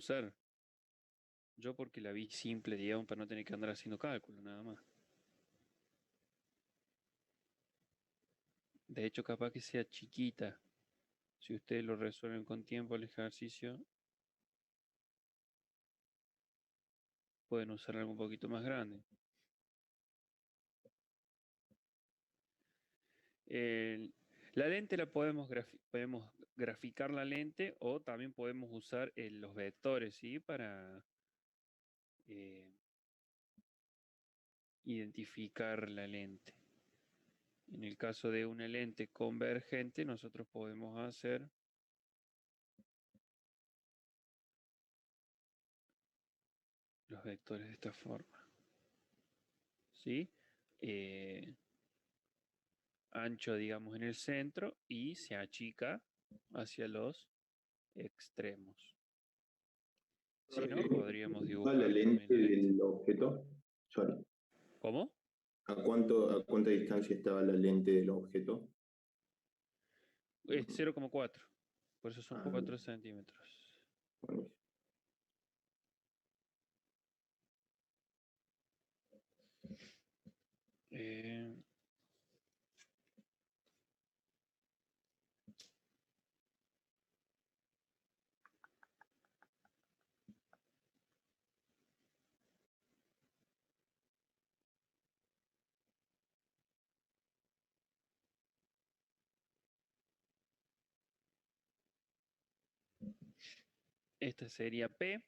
usar. Yo porque la vi simple, digamos, para no tener que andar haciendo cálculo, nada más. De hecho, capaz que sea chiquita. Si ustedes lo resuelven con tiempo el ejercicio, pueden usar algo un poquito más grande. El- la lente la podemos graficar la lente o también podemos usar los vectores, ¿sí? Para eh, identificar la lente. En el caso de una lente convergente, nosotros podemos hacer los vectores de esta forma, ¿sí? Eh, Ancho, digamos, en el centro y se achica hacia los extremos. Si no, podríamos ¿A la dibujar también lente la lente. del objeto? Sorry. ¿Cómo? A cuánta distancia estaba la lente del objeto? Es 0,4. Por eso son Ah, 4 centímetros. bueno, Eh, Esta sería P.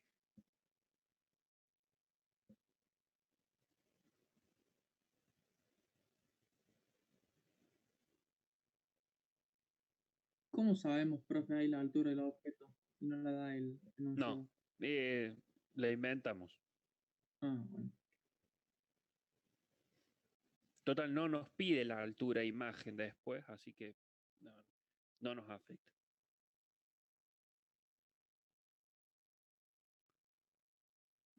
¿Cómo sabemos, profe, ahí la altura del objeto? Si no la da el No, enunciado. la inventamos. Ah, bueno. Total, no nos pide la altura imagen después, así que no, no nos afecta.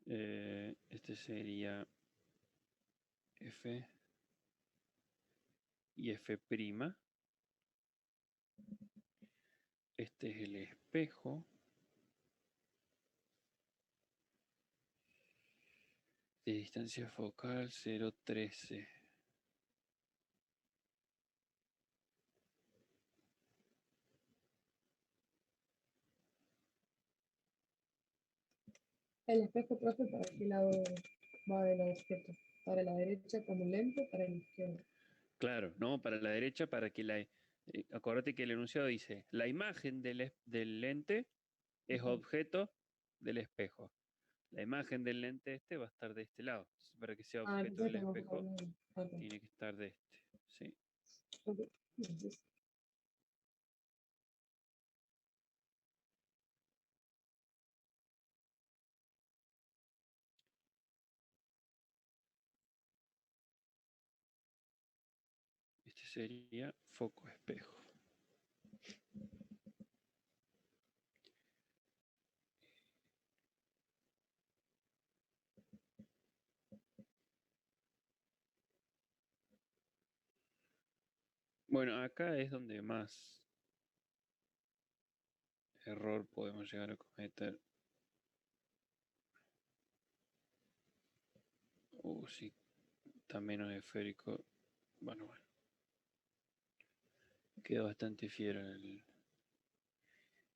Este sería F y F'. Este es el espejo de distancia focal 0,13. El espejo, profe, ¿para qué lado va del objeto? ¿Para la derecha como lente o para la izquierda? Claro, ¿no? Para la derecha, para que acuérdate que el enunciado dice, la imagen del lente es Ujú. objeto del espejo. La imagen del lente este va a estar de este lado. Entonces, para que sea Ah, objeto entonces del tengo que espejo, poner. Ok, tiene que estar de este. ¿Sí? ok. Entonces, Este sería foco espejo. Bueno, acá es donde más error podemos llegar a cometer. Sí, está menos esférico. Bueno, bueno. Queda bastante fiero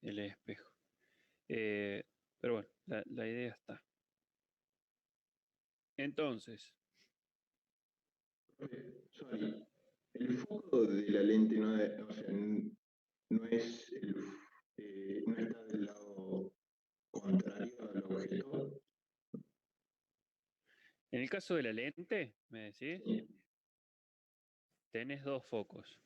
el espejo. Eh, pero bueno, la idea está. Entonces, sorry. El foco de la lente o sea, no es no está del lado contrario al objeto. en el caso de la lente, me decís, Sí, tenés dos focos.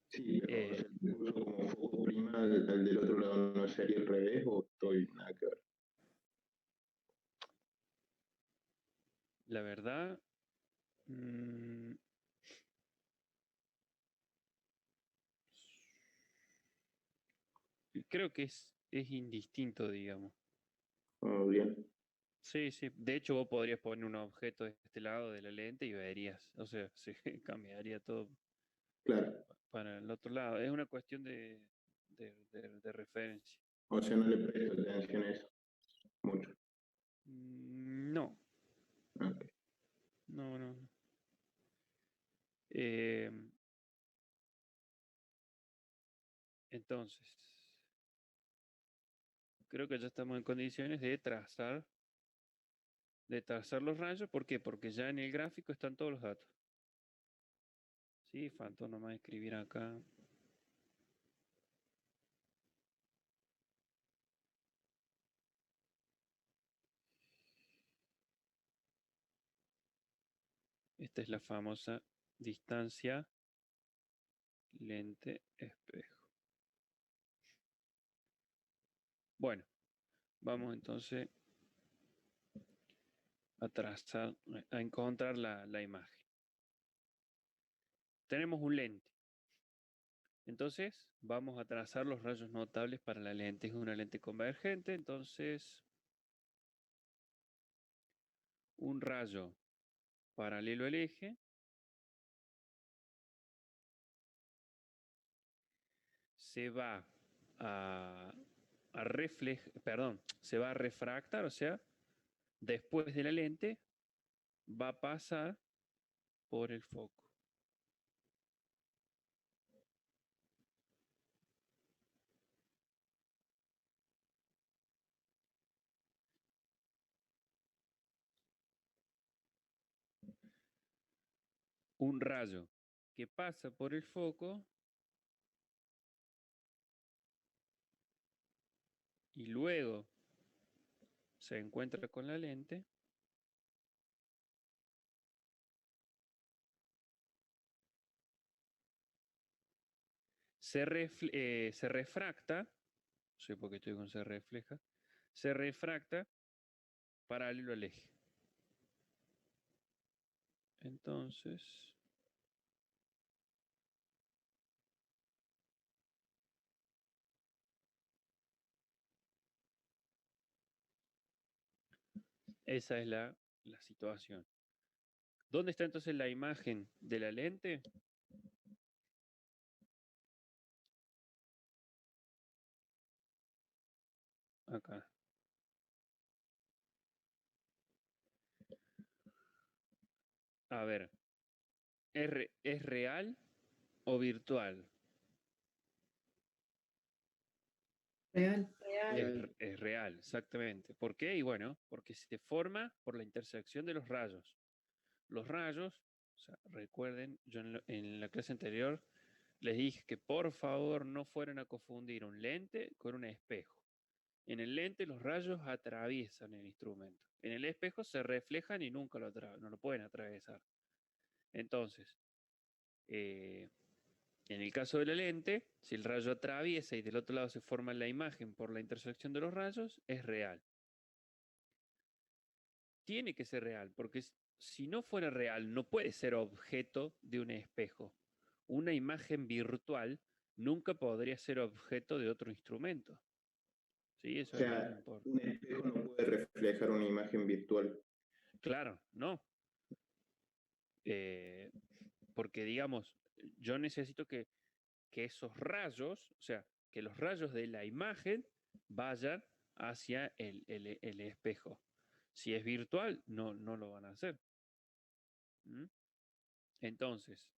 sí, pero o Eh, sea, el uso como foco prima al del otro lado no sería al revés o estoy nada que ver. la verdad, mm, creo que es indistinto, digamos. Oh, bien, Sí, sí. De hecho, vos podrías poner un objeto de este lado de la lente y verías. O sea, se cambiaría todo claro. para el otro lado. Es una cuestión de referencia. O sea, no le presto atención a eso mucho. No, Ok. no, no. No. Eh, entonces, creo que ya estamos en condiciones de trazar los rayos. ¿Por qué? Porque ya en el gráfico están todos los datos. Sí, faltó nomás escribir acá. Esta es la famosa distancia lente-espejo. Bueno, vamos entonces a trazar, a encontrar la imagen. Tenemos un lente. Entonces, vamos a trazar los rayos notables para la lente. Es una lente convergente, entonces un rayo paralelo al eje se va se va a refractar, o sea, después de la lente va a pasar por el foco. Un rayo que pasa por el foco y luego se encuentra con la lente, se refracta, no sé por qué estoy con se refleja, se refracta paralelo al eje. Entonces, esa es la situación. ¿Dónde está entonces la imagen de la lente? Acá. A ver, ¿es real o virtual? Real. Es real, exactamente. ¿Por qué? Y bueno, porque se forma por la intersección de los rayos. Los rayos, o sea, recuerden, yo en la clase anterior les dije que por favor no fueran a confundir un lente con un espejo. En el lente los rayos atraviesan el instrumento. En el espejo se reflejan y nunca no lo pueden atravesar. Entonces, en el caso de la lente, si el rayo atraviesa y del otro lado se forma la imagen por la intersección de los rayos, es real. Tiene que ser real, porque si no fuera real, no puede ser objeto de un espejo. Una imagen virtual nunca podría ser objeto de otro instrumento. ¿Sí? O Eso es muy sea, importante. un espejo no puede reflejar una imagen virtual. Claro, no. Eh, porque digamos, yo necesito que esos rayos, o sea, que los rayos de la imagen vayan hacia el espejo. Si es virtual, no lo van a hacer. ¿Mm? Entonces,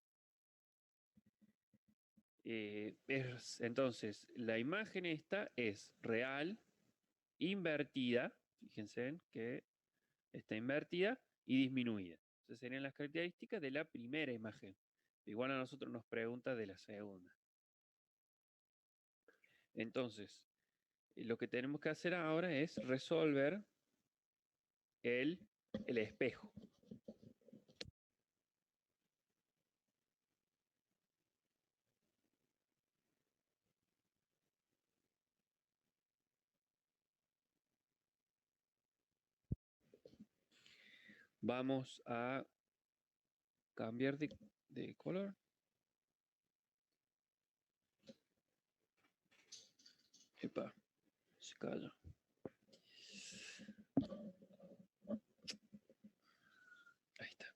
entonces, la imagen esta es real, invertida, fíjense en que está invertida y disminuida. Esas serían las características de la primera imagen. Igual a nosotros nos pregunta de la segunda. Entonces, lo que tenemos que hacer ahora es resolver el espejo. Vamos a cambiar de color. Epa, se cayó. Ahí está.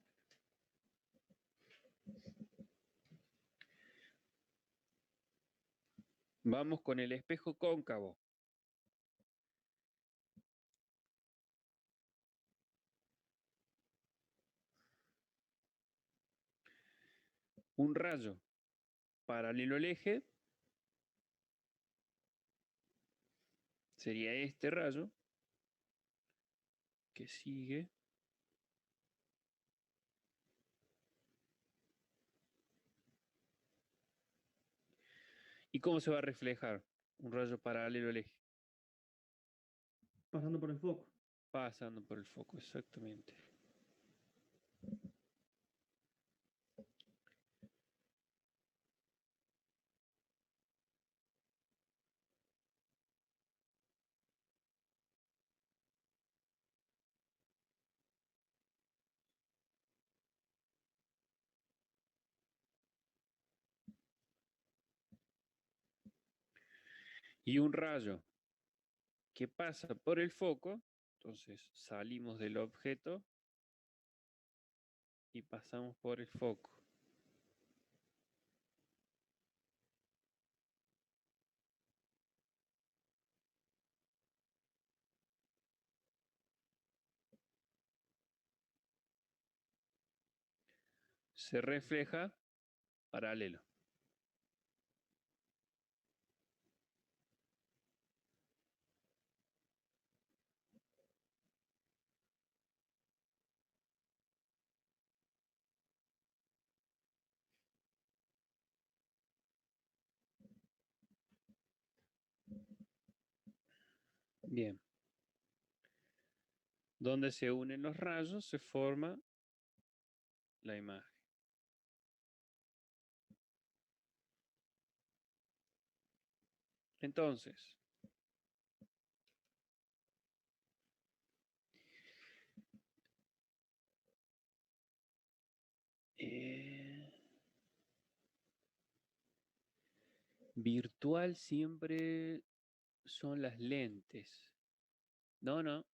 Vamos con el espejo cóncavo. un rayo paralelo al eje sería este rayo que sigue. ¿Y cómo se va a reflejar un rayo paralelo al eje? Pasando por el foco. Pasando por el foco, exactamente. Y un rayo que pasa por el foco, entonces salimos del objeto y pasamos por el foco. Se refleja paralelo. Bien. Donde se unen los rayos se forma la imagen. Entonces, eh, virtual siempre son las lentes. No, no.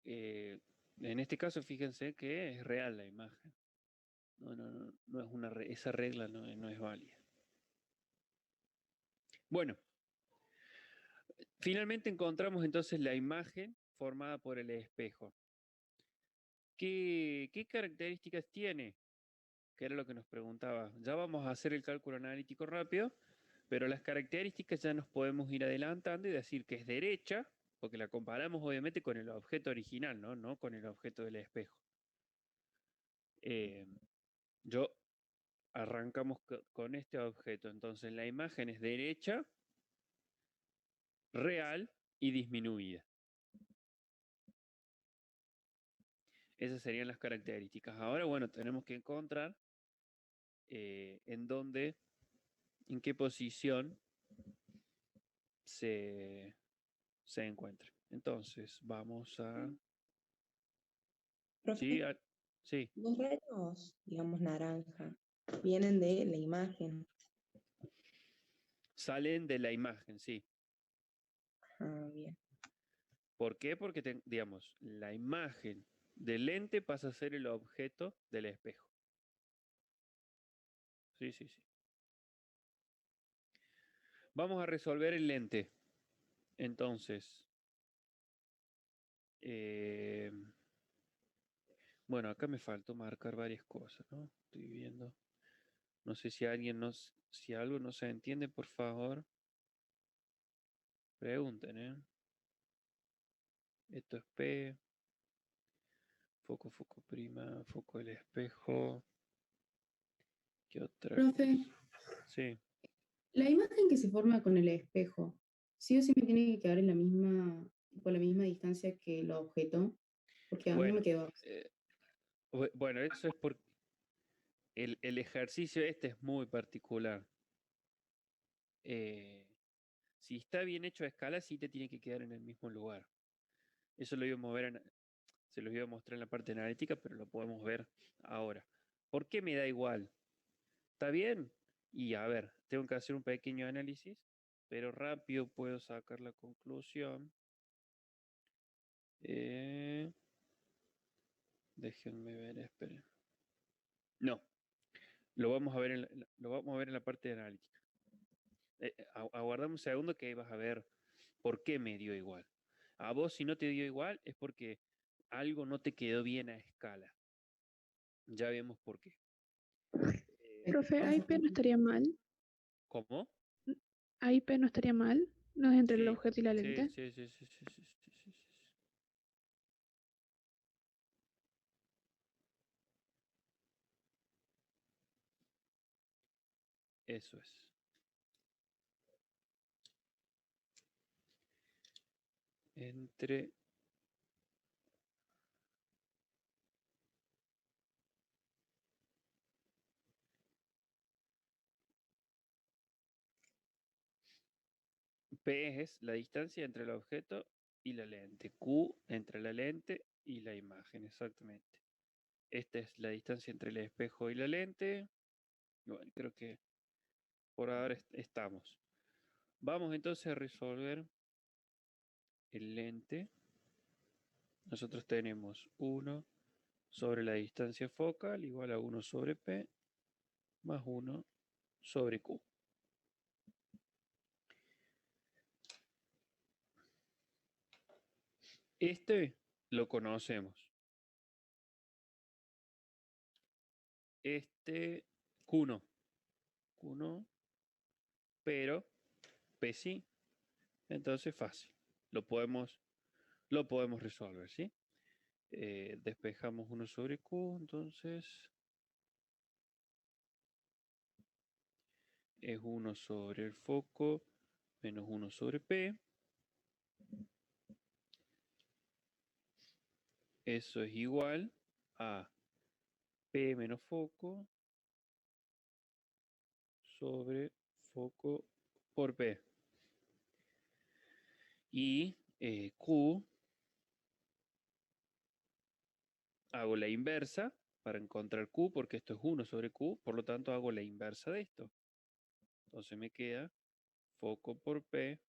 En este caso, fíjense que es real la imagen. No, no, no, no es esa regla no es válida. Bueno, finalmente encontramos entonces la imagen formada por el espejo. ¿Qué características tiene? Que era lo que nos preguntaba. Ya vamos a hacer el cálculo analítico rápido, pero las características ya nos podemos ir adelantando y decir que es derecha, porque la comparamos obviamente con el objeto original, no con el objeto del espejo. Yo arrancamos con este objeto, entonces la imagen es derecha, real y disminuida. Esas serían las características. Ahora, bueno, tenemos que encontrar en qué posición se encuentra. Entonces, vamos a... Sí, Profe, sí, los rayos, digamos, naranja, vienen de la imagen. salen de la imagen, sí. Ah, bien. ¿Por qué? Porque, digamos, la imagen del lente pasa a ser el objeto del espejo. Sí, sí, sí. Vamos a resolver el lente. Entonces, bueno, acá me faltó marcar varias cosas, ¿no? Estoy viendo. No sé si si algo no se entiende, por favor, pregunten, ¿eh? Esto es P, foco, foco prima, foco del espejo. ¿Qué otra Profe, cosa? Sí. la imagen que se forma con el espejo, sí o sí me tiene que quedar en la misma, por la misma distancia que el objeto, porque a mí no me Bueno, quedó. bueno, eso es porque el ejercicio este es muy particular. Si está bien hecho a escala, sí te tiene que quedar en el mismo lugar. Eso lo iba a se los iba a mostrar en la parte analítica, pero lo podemos ver ahora. ¿Por qué me da igual? ¿Está bien? Y a ver, tengo que hacer un pequeño análisis, pero rápido puedo sacar la conclusión. Déjenme ver, esperen. No, lo vamos a ver lo vamos a ver en la parte analítica. Aguardamos un segundo que ahí vas a ver por qué me dio igual. A vos si no te dio igual es porque algo no te quedó bien a escala. Ya vemos por qué. Profe, Vamos a AIP no estaría mal. ¿Cómo? AIP no estaría mal. No es entre el Sí, objeto y la sí, lente. sí, sí, sí, sí, sí, sí, sí, sí. Eso es. Entre P es la distancia entre el objeto y la lente. Q entre la lente y la imagen, exactamente. Esta es la distancia entre el espejo y la lente. Bueno, creo que por ahora estamos. Vamos entonces a resolver el lente. Nosotros tenemos 1 sobre la distancia focal igual a 1 sobre P más 1 sobre Q. Este lo conocemos. Este Q no. Q no, pero P sí. Entonces fácil. Lo podemos resolver, ¿sí? Despejamos 1 sobre Q, entonces es 1 sobre el foco menos 1 sobre P. Eso es igual a P menos foco sobre foco por P. Y Q, hago la inversa para encontrar Q, porque esto es 1 sobre Q, por lo tanto hago la inversa de esto. Entonces me queda foco por P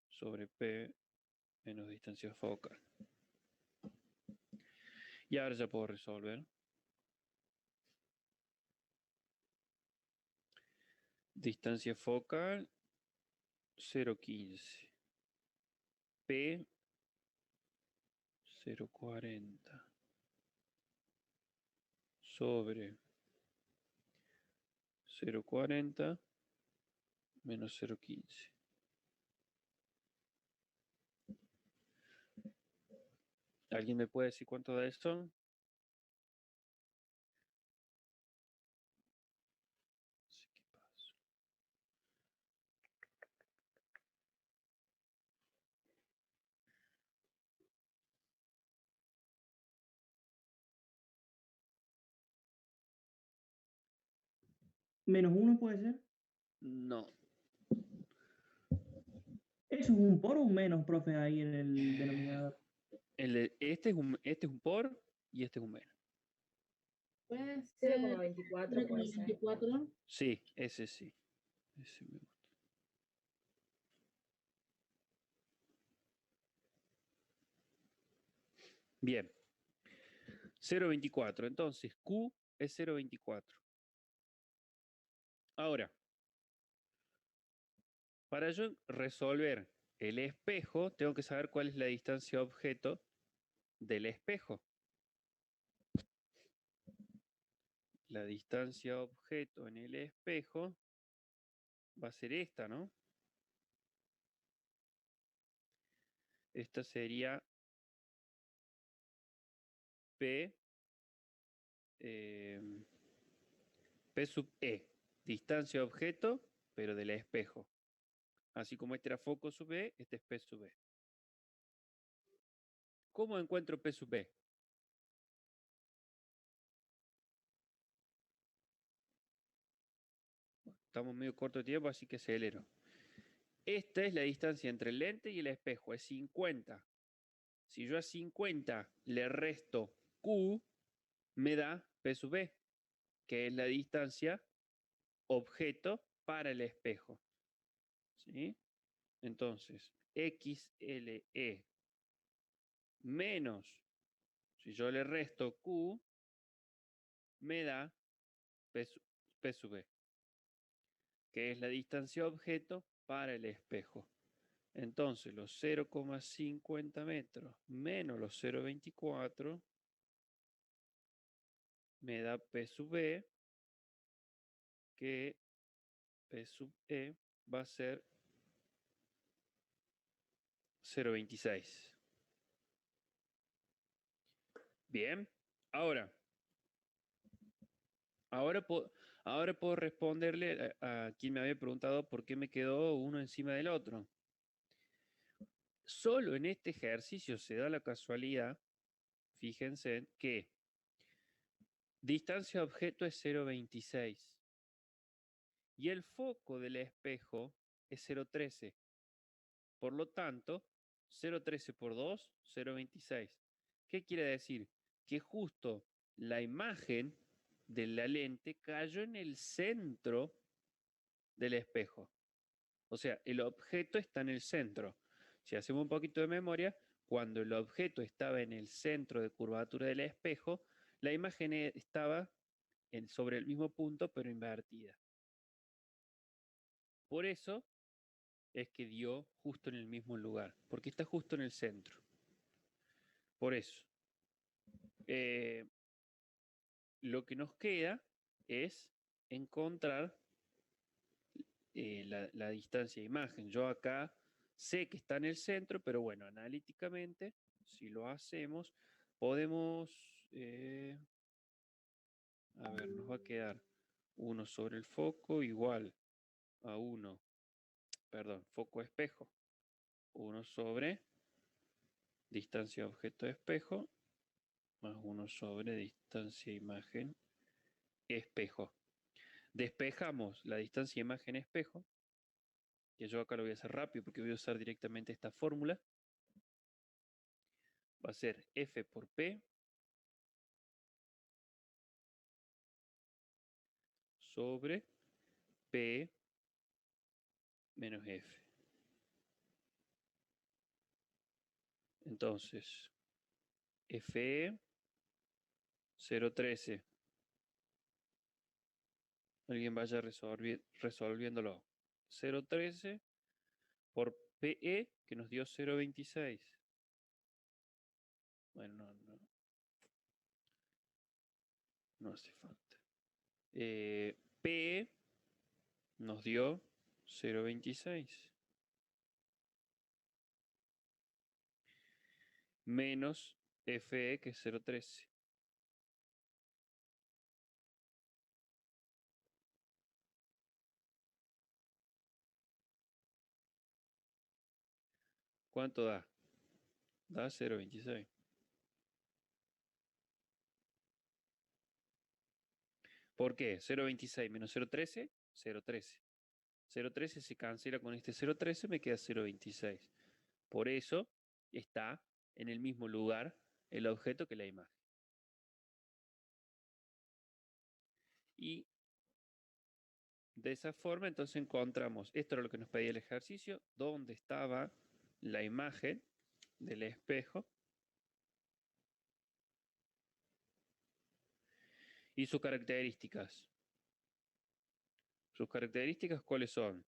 sobre P menos distancia focal. Y ahora ya puedo resolver. Distancia focal 0,15. P 0,40 sobre 0,40 menos 0,15. ¿Alguien me puede decir cuánto da esto? Sí, ¿qué pasó? Menos 1 puede ser. No. Eso es un por o un menos, profe, ahí en el denominador. Este es un por y este es un menos. Puede ser 0,24 puede ser. 0,24. Sí, ese sí. Ese me gusta. Bien. 0,24. Entonces, Q es 0,24. Ahora, para yo resolver el espejo, tengo que saber cuál es la distancia objeto del espejo. La distancia objeto en el espejo va a ser esta, ¿no? Esta sería P, P sub E. Distancia objeto, pero del espejo. Así como este era foco sub E, este es P sub E. ¿Cómo encuentro P sub E? Estamos medio corto de tiempo, así que acelero. Esta es la distancia entre el lente y el espejo, es 50. Si yo a 50 le resto Q, me da P sub E, que es la distancia objeto para el espejo. ¿Sí? Entonces, XLE menos, si yo le resto Q, me da P sub E, que es la distancia objeto para el espejo. Entonces, los 0,50 metros menos los 0,24 me da P sub E que P sub E va a ser 0,26. Bien, ahora puedo responderle a quien me había preguntado por qué me quedó uno encima del otro. Solo en este ejercicio se da la casualidad, fíjense, que distancia objeto es 0,26 y el foco del espejo es 0,13. Por lo tanto, 0,13 por 2, 0,26. ¿Qué quiere decir? Que justo la imagen de la lente cayó en el centro del espejo. O sea, el objeto está en el centro. Si hacemos un poquito de memoria, cuando el objeto estaba en el centro de curvatura del espejo, la imagen estaba sobre el mismo punto, pero invertida. Por eso es que dio justo en el mismo lugar, porque está justo en el centro. Por eso. Lo que nos queda es encontrar la distancia de imagen. Yo acá sé que está en el centro, pero bueno, analíticamente, si lo hacemos, podemos, a ver, nos va a quedar 1 sobre el foco igual a 1, perdón, foco espejo, 1 sobre distancia objeto espejo, más 1 sobre distancia imagen espejo. Despejamos la distancia imagen espejo, que yo acá lo voy a hacer rápido porque voy a usar directamente esta fórmula. Va a ser F por P sobre P menos F. Entonces, FE 0,13. Alguien vaya resolviéndolo. 0,13 por PE, que nos dio 0,26. Bueno, no hace falta. PE nos dio 0,26. Menos FE, que es 0,13. ¿Cuánto da? Da 0,26. ¿Por qué? 0,26 menos 0,13, 0,13. 0,13 se cancela con este 0,13, me queda 0,26. Por eso está en el mismo lugar el objeto que la imagen. Y de esa forma entonces encontramos, esto era lo que nos pedía el ejercicio, dónde estaba la imagen del espejo y sus características. ¿Sus características cuáles son?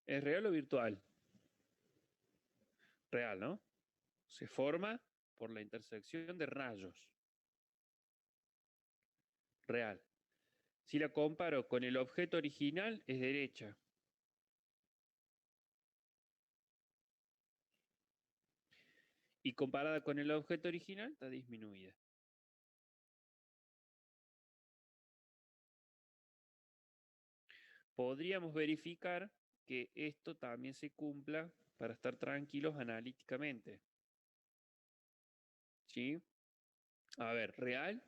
¿Es real o virtual? Real, ¿no? Se forma por la intersección de rayos. Real. Si la comparo con el objeto original, es derecha. Y comparada con el objeto original, está disminuida. Podríamos verificar que esto también se cumpla para estar tranquilos analíticamente. ¿Sí? A ver, real.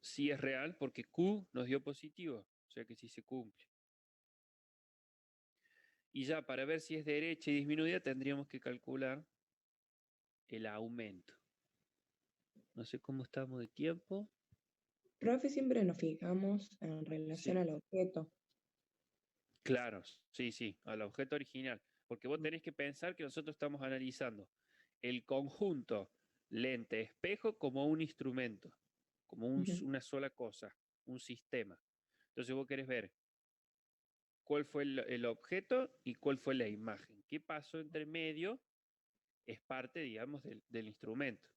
Sí es real porque Q nos dio positivo, o sea que sí se cumple. Y ya para ver si es derecha y disminuida tendríamos que calcular el aumento. No sé cómo estamos de tiempo. Profe, siempre nos fijamos en relación Sí. al objeto. Claro, sí, al objeto original. Porque vos tenés que pensar que nosotros estamos analizando el conjunto lente-espejo como un instrumento, como una sola cosa, un sistema. Entonces vos querés ver cuál fue el objeto y cuál fue la imagen. ¿Qué pasó entre medio? Es parte, digamos, del instrumento.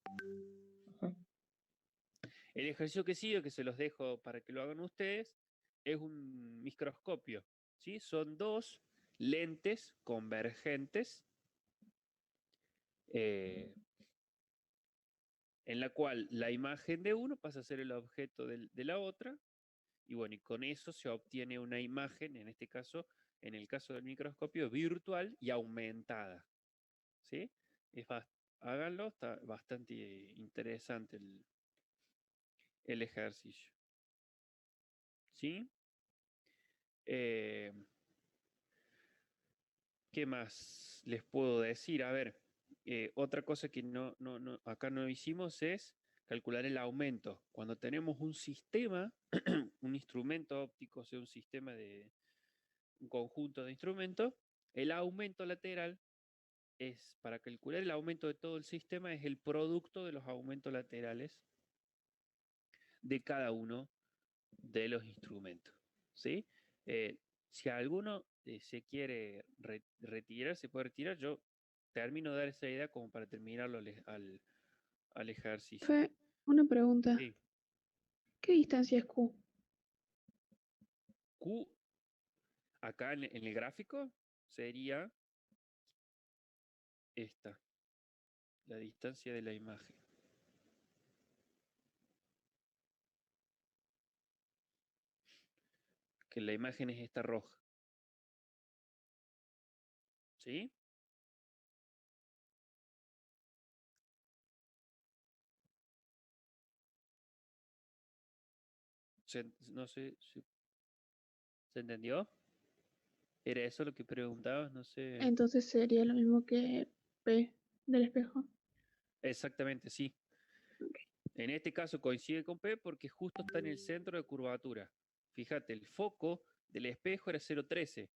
Ajá. El ejercicio que sigue, que se los dejo para que lo hagan ustedes, es un microscopio, ¿sí? Son dos lentes convergentes en la cual la imagen de uno pasa a ser el objeto de la otra, y bueno, y con eso se obtiene una imagen, en este caso, en el caso del microscopio, virtual y aumentada, ¿sí? Háganlo, está bastante interesante el ejercicio, ¿sí? Eh, ¿Qué más les puedo decir? A ver, otra cosa que acá no hicimos es calcular el aumento. Cuando tenemos un sistema, un instrumento óptico, o sea, un conjunto de instrumentos, el aumento lateral para calcular el aumento de todo el sistema, es el producto de los aumentos laterales de cada uno de los instrumentos, ¿sí? Si alguno se quiere retirar, se puede retirar. Yo termino de dar esa idea como para terminarlo al ejercicio. Fue una pregunta. Sí. ¿Qué distancia es Q? Q, acá en el gráfico, sería esta, la distancia de la imagen. Que la imagen es esta roja. ¿Sí? No sé si se entendió. ¿Era eso lo que preguntabas? No sé. Entonces sería lo mismo que P del espejo. Exactamente, sí. En este caso coincide con P porque justo está en el centro de curvatura. Fíjate, el foco del espejo era 0,13.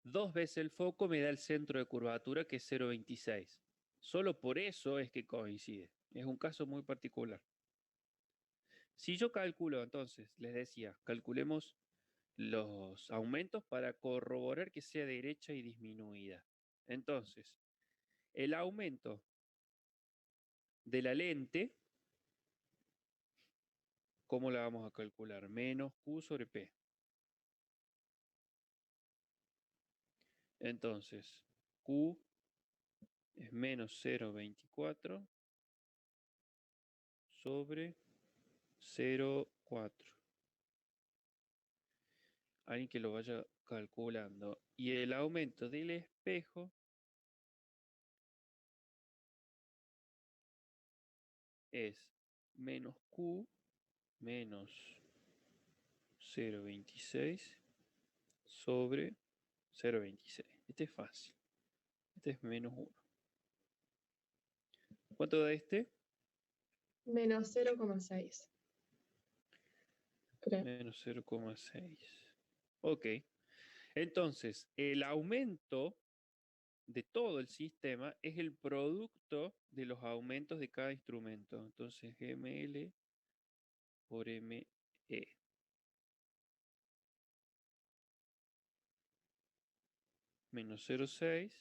2 veces el foco me da el centro de curvatura, que es 0,26. Solo por eso es que coincide. Es un caso muy particular. Si yo calculo, entonces, les decía, calculemos los aumentos para corroborar que sea derecha y disminuida. Entonces, el aumento de la lente, ¿cómo la vamos a calcular? Menos Q sobre P. Entonces, Q es menos 0,24 sobre 0,4. Alguien que lo vaya calculando. Y el aumento del espejo es menos Q menos 0,26 sobre 0,26. Este es fácil. Este es menos 1. ¿Cuánto da este? Menos 0,6. Creo. Menos 0,6. Ok. Entonces, el aumento de todo el sistema es el producto de los aumentos de cada instrumento. Entonces, ML por ME. Menos 0,6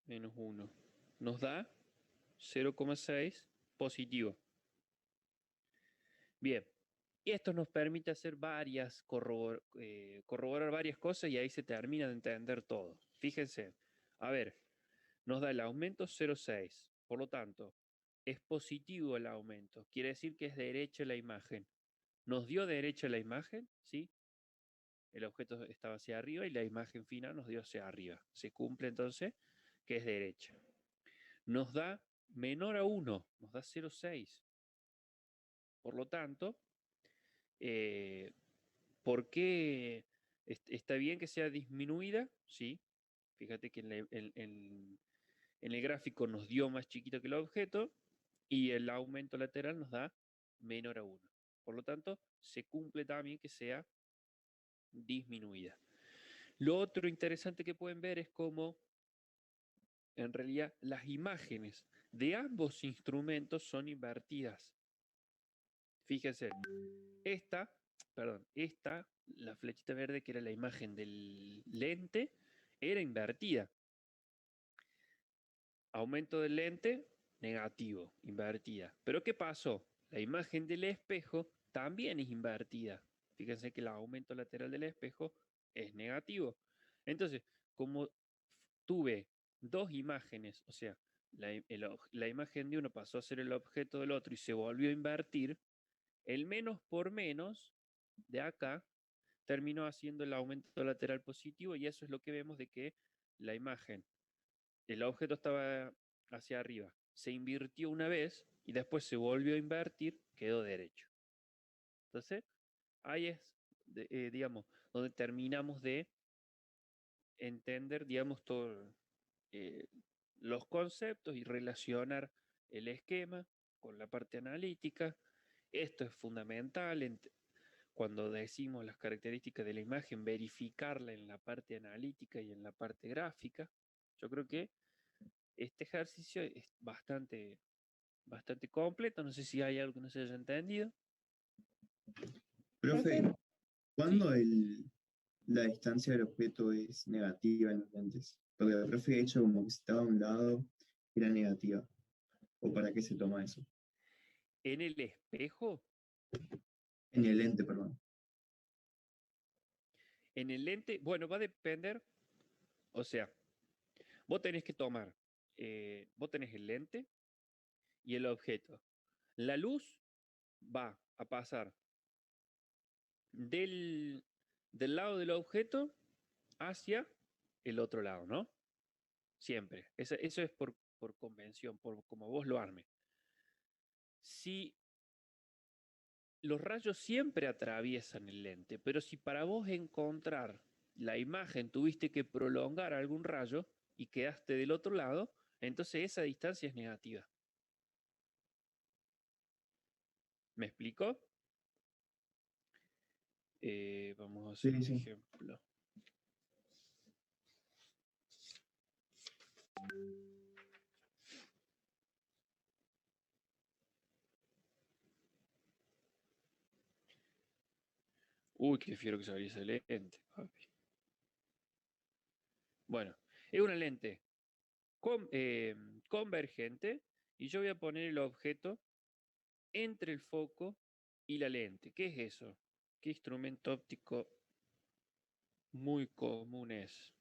menos 1. Nos da 0,6 positivo. Bien. Y esto nos permite hacer corroborar varias cosas, y ahí se termina de entender todo. Fíjense, a ver, nos da el aumento 0,6. Por lo tanto, es positivo el aumento. Quiere decir que es derecha la imagen. Nos dio derecha la imagen, ¿sí? El objeto estaba hacia arriba y la imagen final nos dio hacia arriba. Se cumple entonces que es derecha. Nos da menor a 1, nos da 0,6. Por lo tanto, ¿por qué está bien que sea disminuida? Sí. Fíjate que en el gráfico nos dio más chiquito que el objeto y el aumento lateral nos da menor a 1. Por lo tanto, se cumple también que sea disminuida. Lo otro interesante que pueden ver es cómo en realidad las imágenes de ambos instrumentos son invertidas. Fíjense, esta, la flechita verde que era la imagen del lente, era invertida. Aumento del lente, negativo, invertida. Pero ¿qué pasó? La imagen del espejo también es invertida. Fíjense que el aumento lateral del espejo es negativo. Entonces, como tuve dos imágenes, o sea, la imagen de uno pasó a ser el objeto del otro y se volvió a invertir, el menos por menos de acá terminó haciendo el aumento lateral positivo y eso es lo que vemos de que la imagen, el objeto estaba hacia arriba, se invirtió una vez y después se volvió a invertir, quedó derecho. Entonces, ahí es, digamos, donde terminamos de entender, digamos, todo, eh, los conceptos y relacionar el esquema con la parte analítica. Esto es fundamental cuando decimos las características de la imagen, verificarla en la parte analítica y en la parte gráfica. Yo creo que este ejercicio es bastante completo. No sé si hay algo que no se haya entendido. Profe, Profe, ¿cuándo la distancia del objeto es negativa en los lentes? Porque el profe ha hecho como que si estaba a un lado, era negativa. ¿O para qué se toma eso? En el espejo, En el lente, perdón. en el lente, bueno, va a depender, o sea, vos tenés que tomar, vos tenés el lente y el objeto. La luz va a pasar del lado del objeto hacia el otro lado, ¿no? Siempre. Eso es por convención, por como vos lo armes. Si los rayos siempre atraviesan el lente, pero si para vos encontrar la imagen tuviste que prolongar algún rayo y quedaste del otro lado, entonces esa distancia es negativa. ¿Me explico? Vamos a hacer Sí, un sí. ejemplo. Uy, qué fiero que se abriese el lente, papi. Bueno, es una lente convergente y yo voy a poner el objeto entre el foco y la lente. ¿Qué es eso? ¿Qué instrumento óptico muy común es?